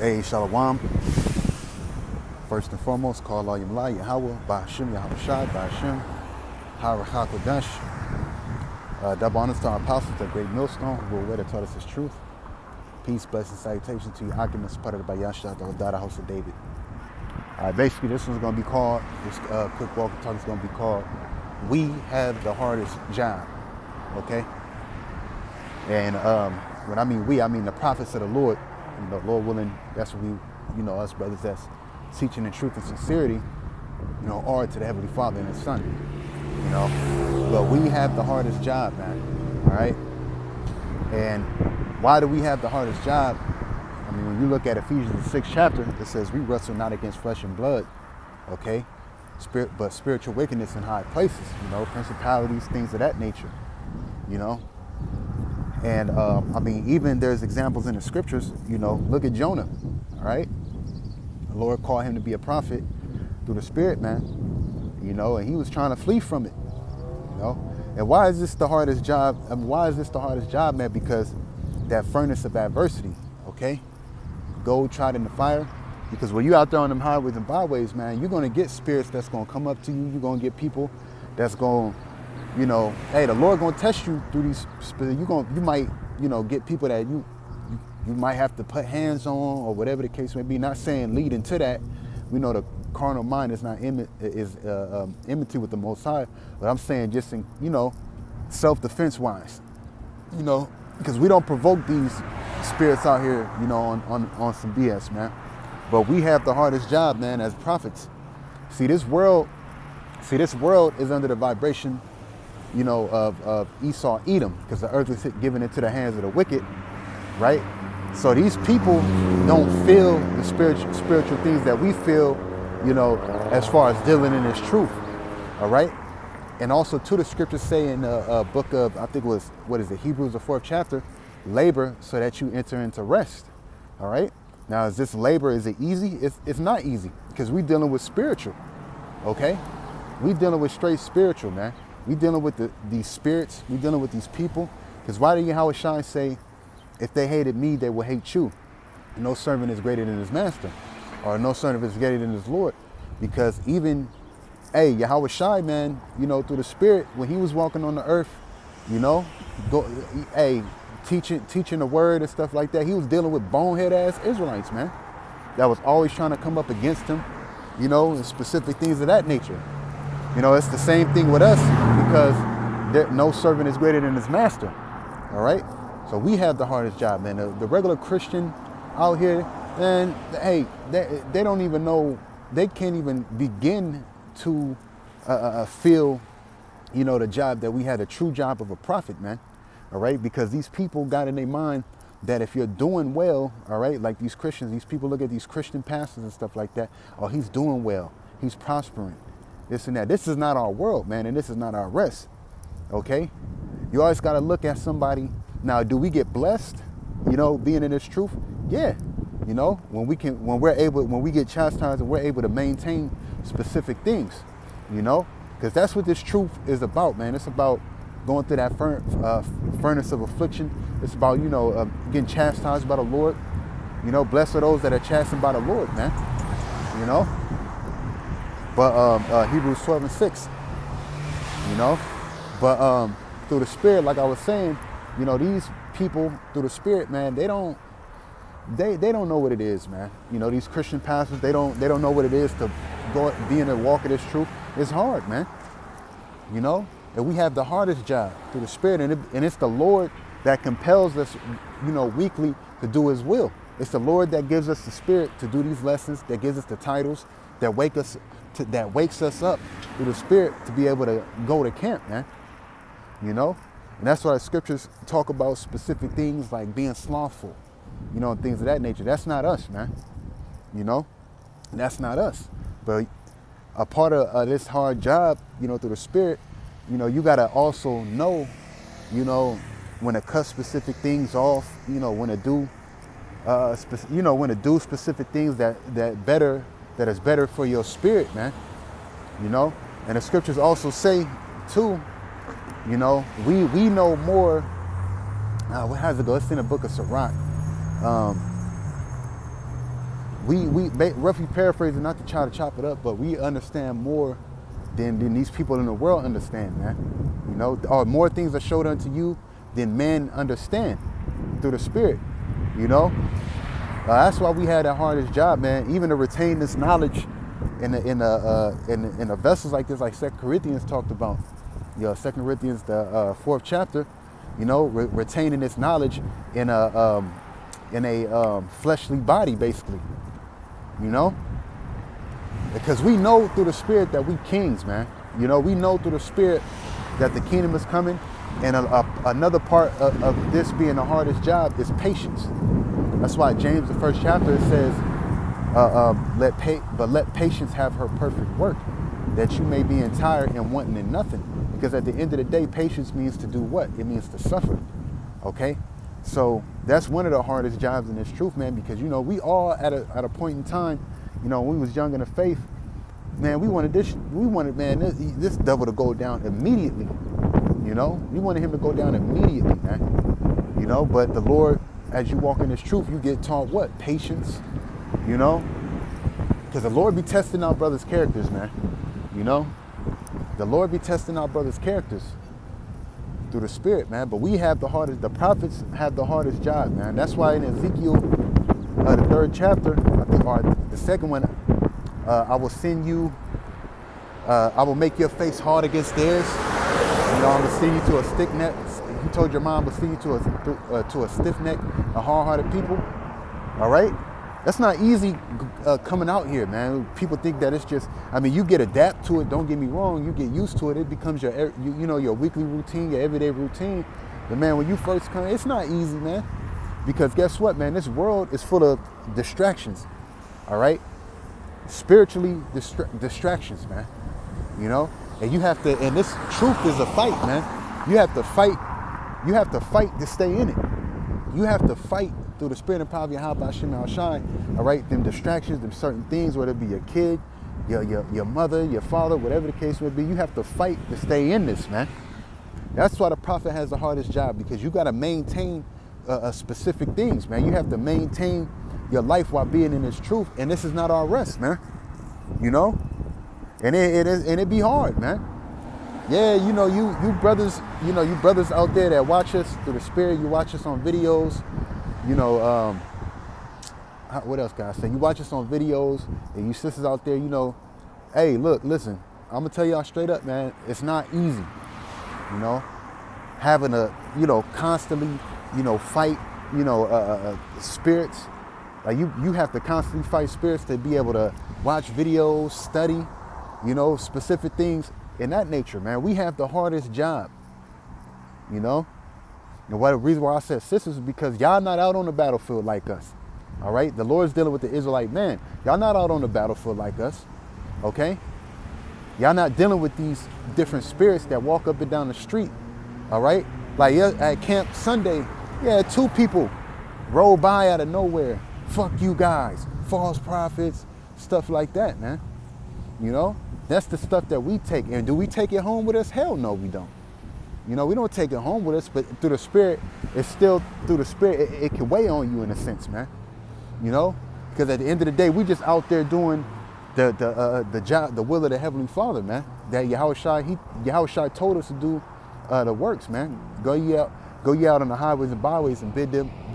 Hey, Shalom. First and foremost, call all Yahawah, Bahasham, Yahawashi, Bahasham, Hakodash. Double honors to our apostles, that great millstone, who were aware that taught us his truth. Peace, blessing, salutation to your arguments, puttered by Yahshua, the Dada house of David. Basically, this one's going to be called, this quick walk and talk is going to be called, We Have the Hardest Job. Okay? And when I mean we, I mean the prophets of the Lord. And the Lord willing, that's what we, us brothers that's teaching in truth and sincerity, are to the Heavenly Father and His Son. But we have the hardest job, man. All right? And why do we have the hardest job? I mean, when you look at Ephesians, the 6th chapter, it says we wrestle not against flesh and blood, okay? But spiritual wickedness in high places, principalities, things of that nature, And I mean, even there's examples in the scriptures, look at Jonah, all right? The Lord called him to be a prophet through the Spirit, man, and he was trying to flee from it, And why is this the hardest job? I mean, why is this the hardest job, man? Because that furnace of adversity, okay? Gold tried in the fire. Because when you out there on them highways and byways, man, you're going to get spirits that's going to come up to you. You're going to get people that's going to, hey, the Lord going to test you through these spirits. You might, get people that you might have to put hands on or whatever the case may be. Not saying lead into that. We know the carnal mind is not enmity with the Most High. But I'm saying just in, self-defense wise, because we don't provoke these spirits out here, on some BS, man. But we have the hardest job, man, as prophets. See, this world is under the vibration, of Esau, Edom, because the earth is given into the hands of the wicked, right? So these people don't feel the spiritual things that we feel, as far as dealing in this truth, all right? And also, too, the scriptures say in the book of, I think it was, Hebrews, the 4th chapter, labor so that you enter into rest, all right? Now, is this labor, is it easy? It's not easy, because we're dealing with spiritual, okay? We're dealing with straight spiritual, man. We're dealing with these spirits. We're dealing with these people. Because why did Yahawashi say, if they hated me, they will hate you? No servant is greater than his master, or no servant is greater than his Lord. Because even, Yahawashi, man, through the Spirit, when he was walking on the earth, teaching the word and stuff like that, he was dealing with bonehead ass Israelites, man, that was always trying to come up against him, and specific things of that nature. It's the same thing with us, because no servant is greater than his master. All right. So we have the hardest job, man. The regular Christian out here, man, hey, they don't even know, they can't even begin to feel, the job that we had, a true job of a prophet, man. All right. Because these people got in their mind that if you're doing well, all right, like these Christians, these people look at these Christian pastors and stuff like that. Oh, he's doing well. He's prospering. This and that. This is not our world, man, and this is not our rest. Okay? You always got to look at somebody. Now, do we get blessed, being in this truth? Yeah. When we get chastised and we're able to maintain specific things, because that's what this truth is about, man. It's about going through that furnace of affliction. It's about, getting chastised by the Lord. Blessed are those that are chastened by the Lord, man. But Hebrews 12 and 6, But through the Spirit, like I was saying, these people through the Spirit, man, they don't know what it is, man. These Christian pastors, they don't know what it is to go be in the walk of this truth. It's hard, man. And we have the hardest job through the Spirit, and it's the Lord that compels us, weekly to do His will. It's the Lord that gives us the Spirit to do these lessons, that gives us the titles, that wakes us up through the Spirit to be able to go to camp, man. And that's why the scriptures talk about specific things like being slothful, and things of that nature. That's not us, man. That's not us. But a part of this hard job, through the Spirit, you got to also know, when to cut specific things off, when to do, when to do specific things that is better for your spirit, man. And the scriptures also say too, we know more. Where has it go? It's in the book of Sirach. roughly paraphrasing, not to try to chop it up, but we understand more than these people in the world understand, man. You know, or more things are showed unto you than men understand through the Spirit. You know, that's why we had the hardest job, man. Even to retain this knowledge in the vessels like this, like 2 Corinthians talked about. You know, 2 Corinthians, the 4th chapter. You know, retaining this knowledge in a fleshly body, basically. You know, because we know through the Spirit that we kings, man. You know, we know through the Spirit that the kingdom is coming, and another part of this being the hardest job is patience. That's why James, the 1st chapter, says, let patience have her perfect work, that you may be entire and wanting in nothing. Because at the end of the day, patience means to do what? It means to suffer. Okay? So that's one of the hardest jobs in this truth, man, because, you know, we all at a point in time, you know, when we was young in the faith, man, we wanted this devil to go down immediately. You know, we wanted him to go down immediately, man. You know, but the Lord, as you walk in this truth, you get taught what? Patience, you know, because the Lord be testing our brothers' characters, man. You know, the Lord be testing our brothers' characters through the Spirit, man. But we have the hardest, the prophets have the hardest job, man. That's why in Ezekiel, the 3rd chapter, I think, or the 2nd one, I will send you, I will make your face hard against theirs. You know, I'm gonna send you to a stiff neck. You told your mom, I'm gonna send you to a stiff neck, a hard-hearted people. All right, that's not easy coming out here, man. People think that it's just. I mean, you get adapt to it. Don't get me wrong. You get used to it. It becomes your your weekly routine, your everyday routine. But man, when you first come, it's not easy, man. Because guess what, man? This world is full of distractions. All right, spiritually distractions, man. You know. And you have to, and this truth is a fight, man. You have to fight. You have to fight to stay in it. You have to fight through the Spirit and power of Yahawashi, all right? Them distractions, them certain things, whether it be your kid, your mother, your father, whatever the case may be, you have to fight to stay in this, man. That's why the prophet has the hardest job, because you got to maintain specific things, man. You have to maintain your life while being in this truth, and this is not our rest, man. You know? And it be hard, man. Yeah, you know, you brothers out there that watch us through the Spirit, you watch us on videos, you know, what else can I say? You watch us on videos, and you sisters out there, you know, hey, look, listen, I'm gonna tell y'all straight up, man, it's not easy, you know, having to, you know, constantly, you know, fight, you know, spirits. Like you have to constantly fight spirits to be able to watch videos, study, you know, specific things in that nature, man. We have the hardest job, you know. And the reason why I said sisters is because y'all not out on the battlefield like us, all right? The Lord's dealing with the Israelite man. Y'all not out on the battlefield like us, okay? Y'all not dealing with these different spirits that walk up and down the street, all right? Like at Camp Sunday, yeah, 2 people roll by out of nowhere. Fuck you guys, false prophets, stuff like that, man. You know? That's the stuff that we take. And do we take it home with us? Hell no, we don't. You know, we don't take it home with us, but through the Spirit, it's still through the Spirit, it can weigh on you in a sense, man. You know? Because at the end of the day, we just out there doing the job, the will of the Heavenly Father, man. That Yahawashi told us to do the works, man. Go ye out on the highways and byways and bid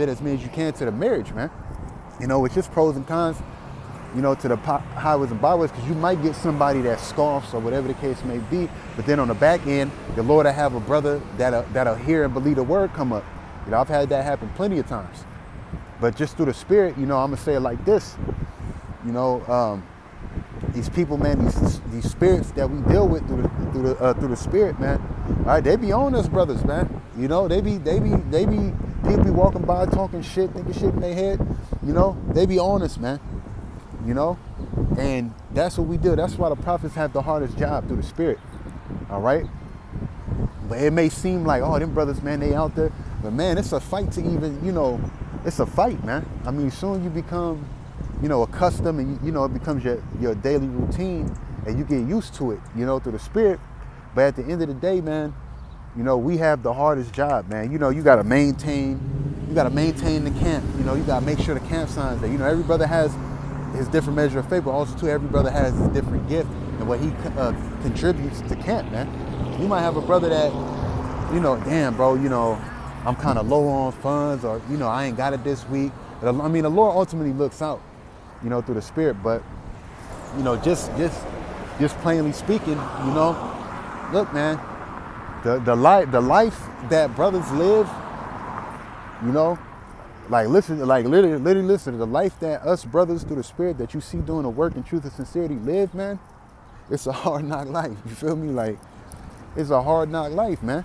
as many as you can to the marriage, man. You know, it's just pros and cons, you know, to the highways and byways, because you might get somebody that scoffs or whatever the case may be, but then on the back end, the Lord will have a brother that'll hear and believe the word come up. You know, I've had that happen plenty of times. But just through the Spirit, you know, I'm gonna say it like this, you know, these people, man, these spirits that we deal with through the Spirit, man, all right, they be on us, brothers, man. You know, they be people be walking by talking shit, thinking shit in their head. You know, they be on us, man. You know, and that's what we do. That's why the prophets have the hardest job through the Spirit. All right. But it may seem like, oh, them brothers, man, they out there. But man, it's a fight to even, you know, it's a fight, man. I mean, soon you become, you know, accustomed, and you know, it becomes your daily routine, and you get used to it, you know, through the Spirit. But at the end of the day, man, you know, we have the hardest job, man. You know, you gotta maintain the camp. You know, you gotta make sure the camp signs that, you know, every brother has his different measure of faith, but also too, every brother has his different gift and what he contributes to camp, man. You might have a brother that, damn, bro, I'm kind of low on funds, or, I ain't got it this week. I mean, the Lord ultimately looks out, through the Spirit, but, just plainly speaking, look, man, the life that brothers live, literally listen to the life that us brothers through the Spirit that you see doing the work in truth and sincerity live, man. It's a hard knock life. You feel me? Like, it's a hard knock life, man.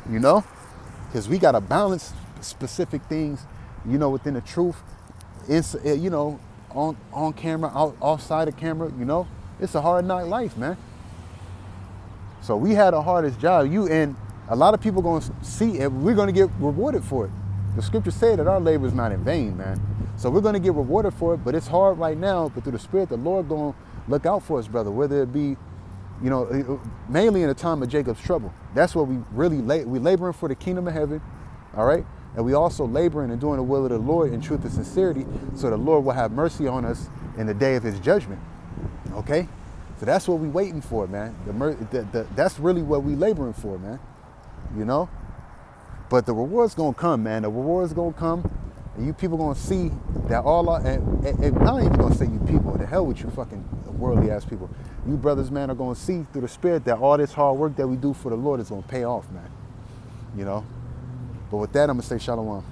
Because we got to balance specific things, within the truth, on camera, outside of camera, It's a hard knock life, man. So we had the hardest job. And a lot of people going to see it. We're going to get rewarded for it. The scriptures say that our labor is not in vain, man. So we're going to get rewarded for it, but it's hard right now. But through the Spirit, the Lord going to look out for us, brother, whether it be, mainly in the time of Jacob's trouble. That's what we really we laboring for the kingdom of heaven, all right? And we also laboring and doing the will of the Lord in truth and sincerity, so the Lord will have mercy on us in the day of his judgment, okay? So that's what we waiting for, man. That's really what we laboring for, man, But the reward's going to come, man. The reward's going to come, and you people going to see that all our, and I'm not even going to say you people, the hell with you fucking worldly ass people. You brothers, man, are going to see through the Spirit that all this hard work that we do for the Lord is going to pay off, man. But with that, I'm going to say shalom.